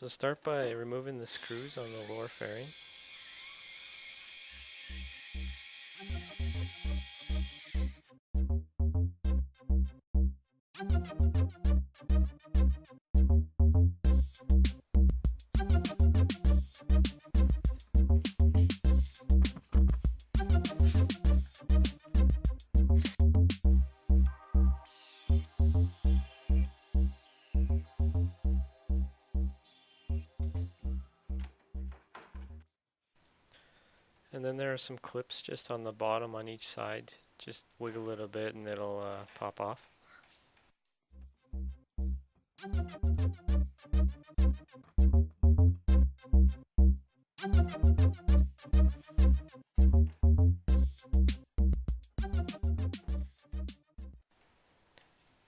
So start by removing the screws on the lower fairing. And then there are some clips just on the bottom on each side. Just wiggle it a bit and it'll pop off.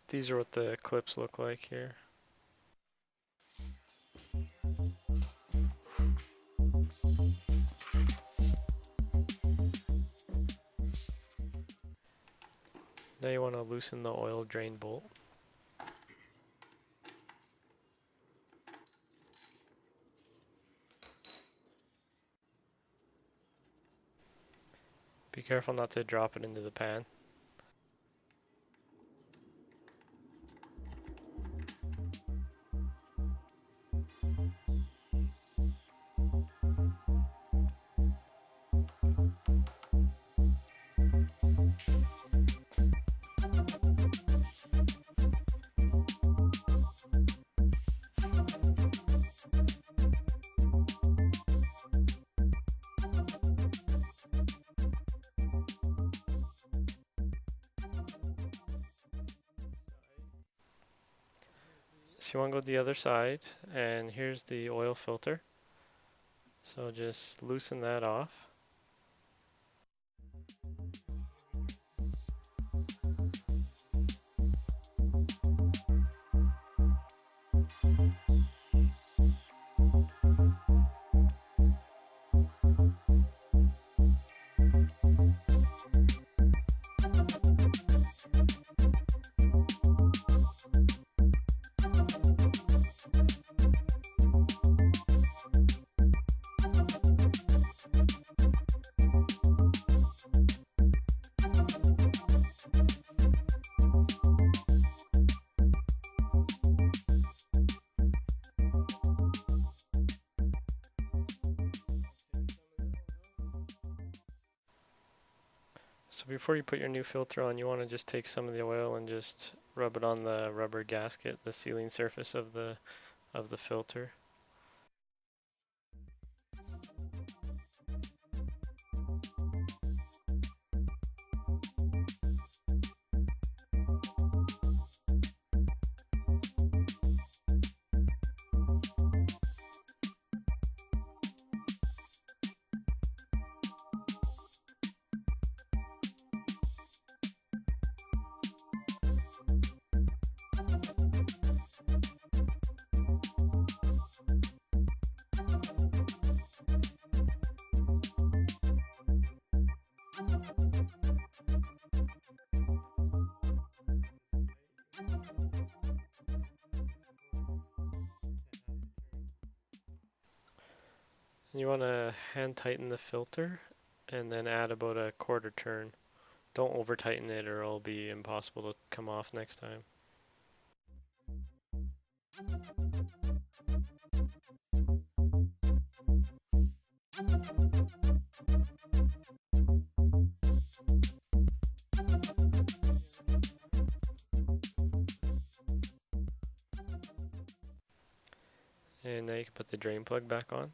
These are what the clips look like here. Now you want to loosen the oil drain bolt. Be careful not to drop it into the pan. So you want to go to the other side, and here's the oil filter. So just loosen that off. So before you put your new filter on, you want to just take some of the oil and just rub it on the rubber gasket, the sealing surface of the filter. You want to hand tighten the filter and then add about a quarter turn. Don't over tighten it or it'll be impossible to come off next time. And now you can put the drain plug back on.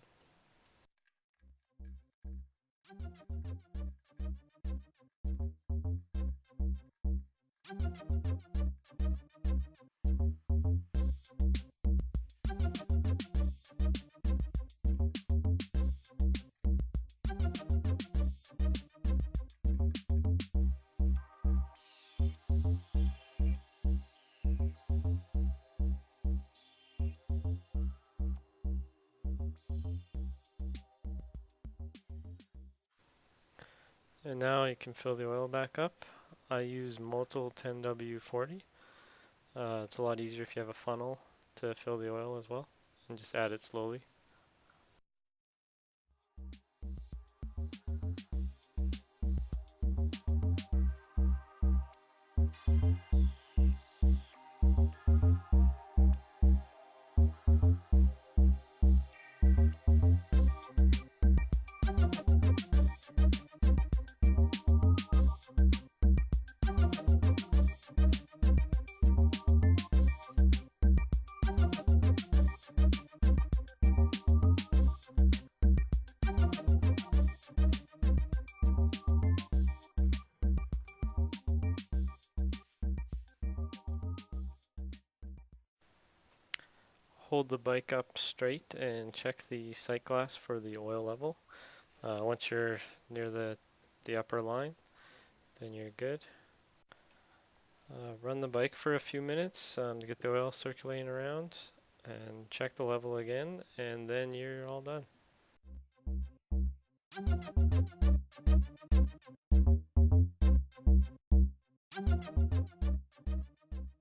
And now you can fill the oil back up. I use Motul 10W40. It's a lot easier if you have a funnel to fill the oil as well. and just add it slowly. Hold the bike up straight and check the sight glass for the oil level. Once you're near the upper line, then you're good. Run the bike for a few minutes to get the oil circulating around, and check the level again, and then you're all done.